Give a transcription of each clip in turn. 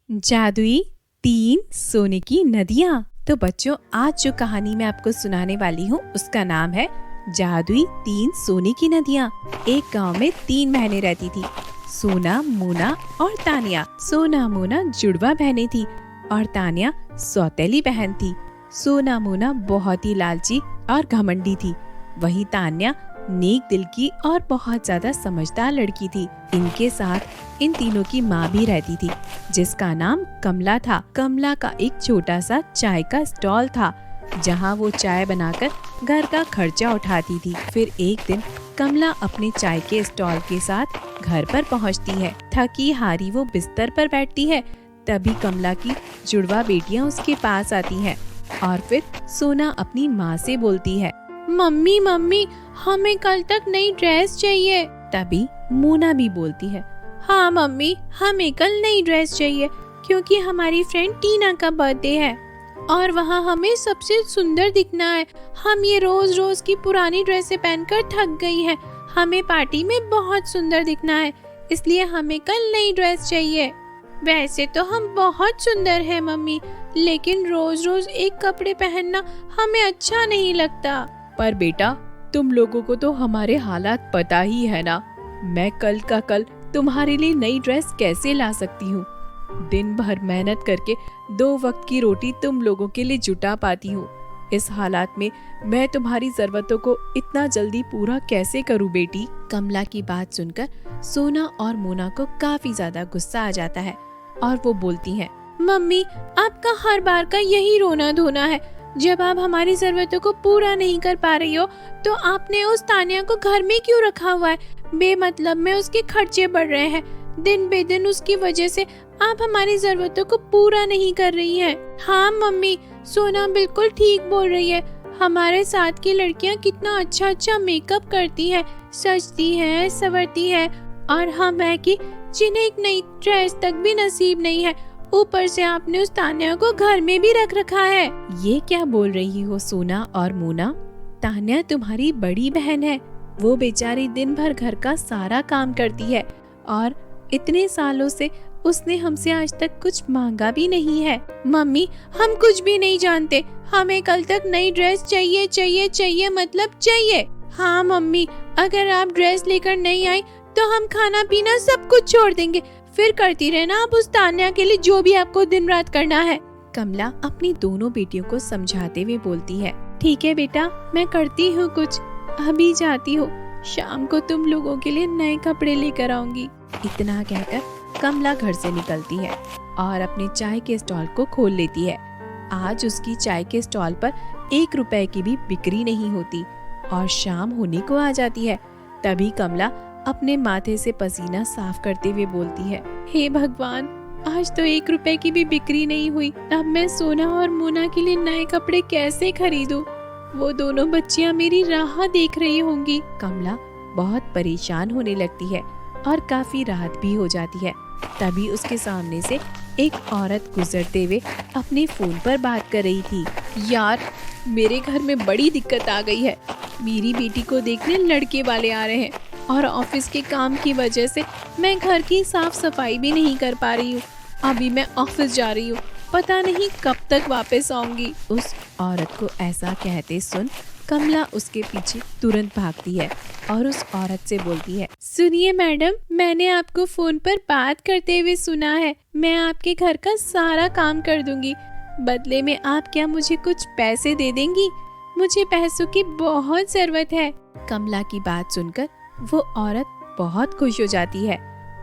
जादुई 3 सोने की नदियाँ। तो बच्चों, आज जो कहानी मैं आपको सुनाने वाली हूँ उसका नाम है जादुई 3 सोने की नदियाँ। एक गांव में 3 बहनें रहती थी, सोना, मोना और तानिया। सोना मोना जुड़वा बहनें थी और तानिया सौतेली बहन थी। सोना मोना बहुत ही लालची और घमंडी थी, वही तान्या नेक दिल की और बहुत ज्यादा समझदार लड़की थी। इनके साथ इन तीनों की माँ भी रहती थी, जिसका नाम कमला था। कमला का एक छोटा सा चाय का स्टॉल था, जहाँ वो चाय बनाकर घर का खर्चा उठाती थी। फिर एक दिन कमला अपने चाय के स्टॉल के साथ घर पर पहुँचती है। थकी हारी वो बिस्तर पर बैठती है, तभी कमला की जुड़वा बेटियां उसके पास आती हैं और फिर सोना अपनी माँ से बोलती है, मम्मी मम्मी हमें कल तक नई ड्रेस चाहिए। तभी मोना भी बोलती है, हाँ मम्मी, हमें कल नई ड्रेस चाहिए क्योंकि हमारी फ्रेंड टीना का बर्थडे है और वहाँ हमें सबसे सुंदर दिखना है। हम ये रोज रोज की पुरानी ड्रेसें पहनकर थक गई हैं। हमें पार्टी में बहुत सुंदर दिखना है, इसलिए हमें कल नई ड्रेस चाहिए। वैसे तो हम बहुत सुंदर हैं मम्मी, लेकिन रोज रोज एक कपड़े पहनना हमें अच्छा नहीं लगता। पर बेटा, तुम लोगों को तो हमारे हालात पता ही है ना। मैं कल का कल तुम्हारे लिए नई ड्रेस कैसे ला सकती हूँ। दिन भर मेहनत करके 2 वक्त की रोटी तुम लोगों के लिए जुटा पाती हूँ। इस हालात में मैं तुम्हारी जरूरतों को इतना जल्दी पूरा कैसे करूँ बेटी। कमला की बात सुनकर सोना और मोना को काफी ज्यादा गुस्सा आ जाता है और वो बोलती हैं, मम्मी, आपका हर बार का यही रोना धोना है। जब आप हमारी जरूरतों को पूरा नहीं कर पा रही हो तो आपने उस तानिया को घर में क्यों रखा हुआ है। बेमतलब में उसके खर्चे बढ़ रहे हैं। दिन बेदिन उसकी वजह से आप हमारी जरूरतों को पूरा नहीं कर रही हैं। हाँ मम्मी, सोना बिल्कुल ठीक बोल रही है। हमारे साथ की लड़कियाँ कितना अच्छा अच्छा मेकअप करती है, सजती है, संवरती है, और हम है कि जिन्हें एक नई ड्रेस तक भी नसीब नहीं है। ऊपर से आपने उस तान्या को घर में भी रख रखा है। ये क्या बोल रही हो सोना और मोना? तान्या तुम्हारी बड़ी बहन है। वो बेचारी दिन भर घर का सारा काम करती है और इतने सालों से उसने हमसे आज तक कुछ मांगा भी नहीं है। मम्मी, हम कुछ भी नहीं जानते। हमें कल तक नई ड्रेस चाहिए चाहिए चाहिए, मतलब चाहिए। हाँ मम्मी, अगर आप ड्रेस लेकर नहीं आई तो हम खाना पीना सब कुछ छोड़ देंगे। फिर करती रहना आप उस तान्या के लिए जो भी आपको दिन रात करना है। कमला अपनी दोनों बेटियों को समझाते हुए बोलती है, ठीक है बेटा, मैं करती हूँ कुछ। अभी जाती हूँ, शाम को तुम लोगों के लिए नए कपड़े लेकर आऊंगी। इतना कहकर कमला घर से निकलती है और अपने चाय के स्टॉल को खोल लेती है। आज उसकी चाय के स्टॉल पर 1 रुपए की भी बिक्री नहीं होती और शाम होने को आ जाती है। तभी कमला अपने माथे से पसीना साफ करते हुए बोलती है, हे भगवान, आज तो 1 रुपए की भी बिक्री नहीं हुई। अब मैं सोना और मोना के लिए नए कपड़े कैसे खरीदूं? वो दोनों बच्चियां मेरी राह देख रही होंगी। कमला बहुत परेशान होने लगती है और काफी राहत भी हो जाती है। तभी उसके सामने से एक औरत गुजरते हुए अपने फोन पर बात कर रही थी। यार, मेरे घर में बड़ी दिक्कत आ गई है। मेरी बेटी को देखने लड़के वाले आ रहे हैं और ऑफिस के काम की वजह से मैं घर की साफ सफाई भी नहीं कर पा रही हूँ। अभी मैं ऑफिस जा रही हूँ, पता नहीं कब तक वापस आऊंगी। उस औरत को ऐसा कहते सुन कमला उसके पीछे तुरंत भागती है और उस औरत से बोलती है, सुनिए मैडम, मैंने आपको फोन पर बात करते हुए सुना है। मैं आपके घर का सारा काम कर दूंगी। बदले में आप क्या मुझे कुछ पैसे दे देंगी? मुझे पैसों की बहुत जरूरत है। कमला की बात सुनकर वो औरत बहुत खुश हो जाती है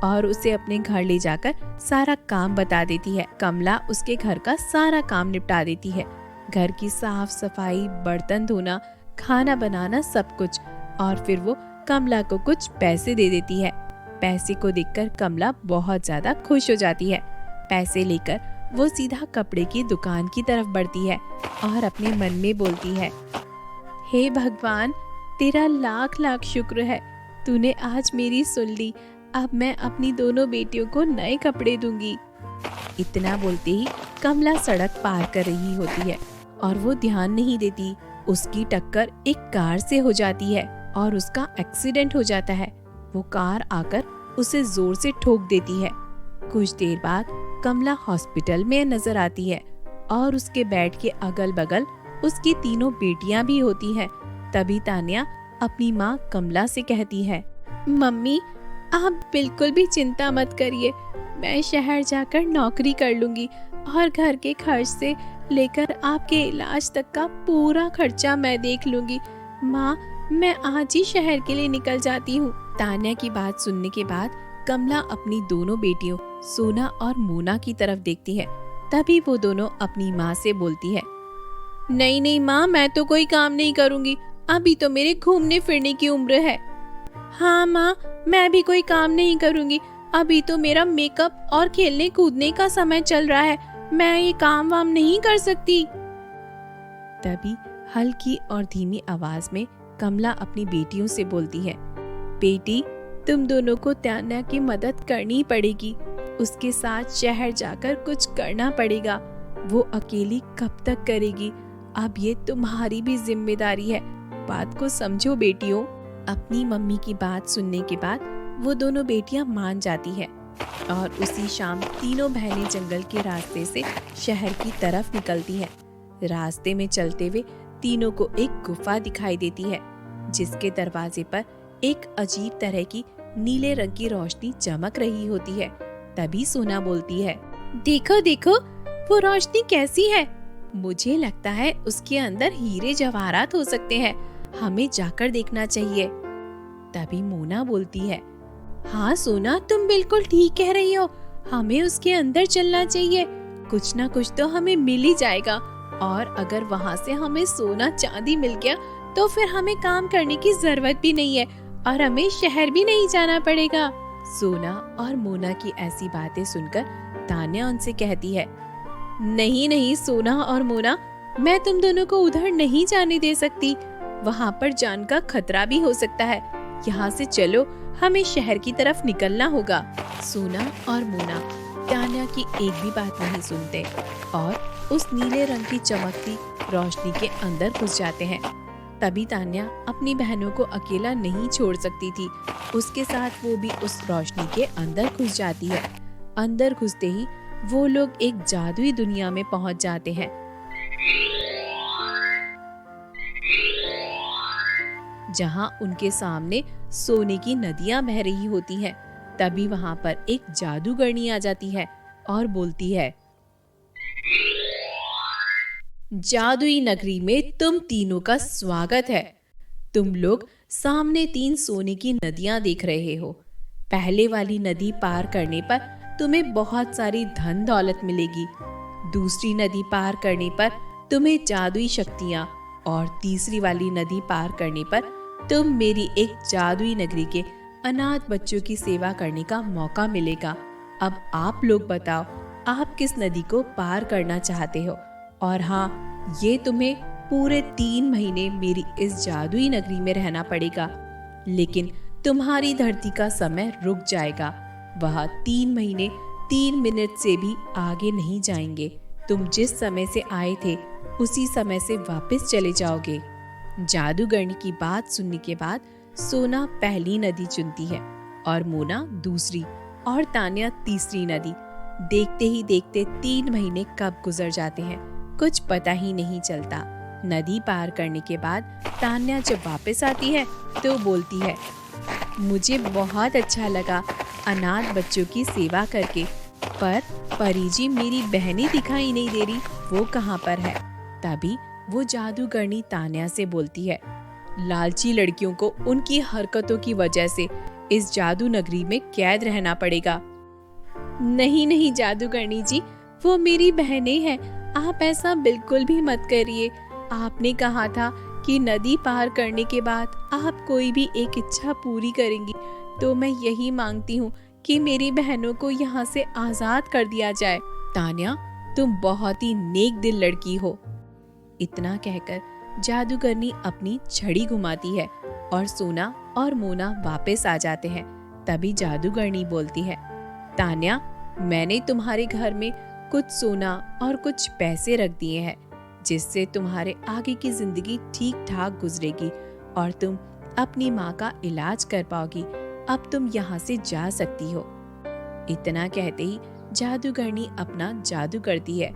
और उसे अपने घर ले जाकर सारा काम बता देती है। कमला उसके घर का सारा काम निपटा देती है, घर की साफ सफाई, बर्तन धोना, खाना बनाना, सब कुछ। और फिर वो कमला को कुछ पैसे दे देती है। पैसे को देखकर कमला बहुत ज्यादा खुश हो जाती है। पैसे लेकर वो सीधा कपड़े की दुकान की तरफ बढ़ती है और अपने मन में बोलती है, हे भगवान, तेरा लाख लाख शुक्र है, तूने आज मेरी सुन ली। अब मैं अपनी दोनों बेटियों को नए कपड़े दूंगी। इतना बोलते ही कमला सड़क पार कर रही होती है और वो ध्यान नहीं देती। उसकी टक्कर एक कार से हो जाती है और उसका एक्सीडेंट हो जाता है। वो कार आकर उसे जोर से ठोक देती है। कुछ देर बाद कमला हॉस्पिटल में नजर आती है और उसके बेड के अगल बगल उसकी तीनों बेटियां भी होती हैं। तभी तान्या अपनी माँ कमला से कहती है, मम्मी आप बिल्कुल भी चिंता मत करिए, मैं शहर जाकर नौकरी कर लूंगी और घर के खर्च से लेकर आपके इलाज तक का पूरा खर्चा मैं देख लूंगी। माँ मैं आज ही शहर के लिए निकल जाती हूँ। तान्या की बात सुनने के बाद कमला अपनी दोनों बेटियों सोना और मोना की तरफ देखती है। तभी वो दोनों अपनी माँ से बोलती है, नहीं नहीं माँ, मैं तो कोई काम नहीं करूँगी, अभी तो मेरे घूमने फिरने की उम्र है। हाँ माँ, मैं भी कोई काम नहीं करूँगी, अभी तो मेरा मेकअप और खेलने कूदने का समय चल रहा है, मैं ये काम वाम नहीं कर सकती। तभी हल्की और धीमी आवाज में कमला अपनी बेटियों से बोलती है, बेटी तुम दोनों को तान्या की मदद करनी पड़ेगी, उसके साथ शहर जाकर कुछ करना पड़ेगा, वो अकेली कब तक करेगी, अब ये तुम्हारी भी जिम्मेदारी है, बात को समझो बेटियों। अपनी मम्मी की बात सुनने के बाद वो दोनों बेटियां मान जाती है और उसी शाम तीनों बहनें जंगल के रास्ते से शहर की तरफ निकलती है। रास्ते में चलते हुए तीनों को एक गुफा दिखाई देती है, जिसके दरवाजे पर एक अजीब तरह की नीले रंग की रोशनी चमक रही होती है। तभी सोना बोलती है, देखो देखो वो रोशनी कैसी है, मुझे लगता है उसके अंदर हीरे जवाहरात हो सकते हैं, हमें जाकर देखना चाहिए। तभी मोना बोलती है, हाँ सोना तुम बिल्कुल ठीक कह रही हो, हमें उसके अंदर चलना चाहिए, कुछ ना कुछ तो हमें मिल ही जाएगा, और अगर वहाँ से हमें सोना चांदी मिल गया तो फिर हमें काम करने की जरूरत भी नहीं है और हमें शहर भी नहीं जाना पड़ेगा। सोना और मोना की ऐसी बातें सुनकर तान्या उनसे कहती है, नहीं नहीं सोना और मोना, मैं तुम दोनों को उधर नहीं जाने दे सकती, वहाँ पर जान का खतरा भी हो सकता है, यहाँ से चलो, हमें शहर की तरफ निकलना होगा। सोना और मोना तान्या की एक भी बात नहीं सुनते और उस नीले रंग की चमकती रोशनी के अंदर घुस जाते हैं। तभी तान्या अपनी बहनों को अकेला नहीं छोड़ सकती थी, उसके साथ वो भी उस रोशनी के अंदर घुस जाती है। अंदर घुसते ही वो लोग एक जादुई दुनिया में पहुंच जाते हैं, जहां उनके सामने सोने की नदियां बह रही होती हैं। तभी वहां पर एक जादूगरनी आ जाती है और बोलती है, जादुई नगरी में तुम तीनों का स्वागत है। तुम लोग सामने 3 सोने की नदियां देख रहे हो। पहले वाली नदी पार करने पर तुम्हें बहुत सारी धन दौलत मिलेगी, दूसरी नदी पार करने पर तुम्हें जादुई शक्तियां, और तीसरी वाली नदी पार करने पर तुम मेरी एक जादुई नगरी के अनाथ बच्चों की सेवा करने का मौका मिलेगा। अब आप लोग बताओ, आप किस नदी को पार करना चाहते हो? और हाँ, ये तुम्हें पूरे 3 महीने मेरी इस जादुई नगरी में रहना पड़ेगा, लेकिन तुम्हारी धरती का समय रुक जाएगा, वह 3 महीने 3 मिनट से भी आगे नहीं जाएंगे। तुम जिस समय से आए थे उसी समय से वापस चले जाओगे। जादूगरनी की बात सुनने के बाद सोना पहली नदी चुनती है और मोना दूसरी और तान्या तीसरी नदी। देखते ही देखते 3 महीने कब गुजर जाते हैं, कुछ पता ही नहीं चलता। नदी पार करने के बाद तान्या जब वापस आती है तो बोलती है, मुझे बहुत अच्छा लगा अनाथ बच्चों की सेवा करके, पर परी जी मेरी बहनें दिखाई नहीं दे रही, वो कहाँ पर है? तभी वो जादूगरनी तान्या से बोलती है, लालची लड़कियों को उनकी हरकतों की वजह से इस जादू नगरी में कैद रहना पड़ेगा। नहीं नहीं जादूगरनी जी, वो मेरी बहनें हैं, आप ऐसा बिल्कुल भी मत करिए। आपने कहा था कि नदी पार करने के बाद आप कोई भी एक इच्छा पूरी करेंगी, तो मैं यही मांगती हूँ कि मेरी बहनों को यहाँ से आजाद कर दिया जाए। तान्या, तुम बहुत ही नेक दिल लड़की हो। इतना कहकर जादूगरनी अपनी छड़ी घुमाती है और सोना और मोना वापस आ जाते हैं। तभी जादूगरनी बोलती है, तान्या, मैंने तुम्हारे घर में कुछ सोना और कुछ पैसे रख दिए हैं, जिससे तुम्हारे आगे की जिंदगी ठीक ठाक गुजरेगी और तुम अपनी माँ का इलाज कर पाओगी। अब तुम यहाँ से जा सकती हो। इतना कहते ही जादूगरनी अपना जादू करती है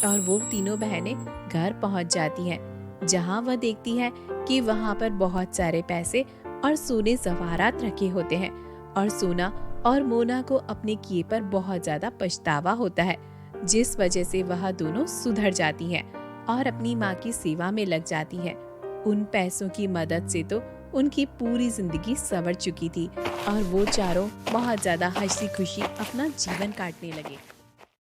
और वो तीनों बहनें घर पहुंच जाती हैं, जहां वह देखती है कि वहां पर बहुत सारे पैसे और सोने ज़वारात रखे होते हैं और सोना और मोना को अपने किए पर बहुत ज्यादा पछतावा होता है, जिस वजह से वह दोनों सुधर जाती हैं और अपनी माँ की सेवा में लग जाती हैं। उन पैसों की मदद से तो उनकी पूरी जिंदगी संवर चुकी थी और वो चारों बहुत ज्यादा हंसी खुशी अपना जीवन काटने लगे।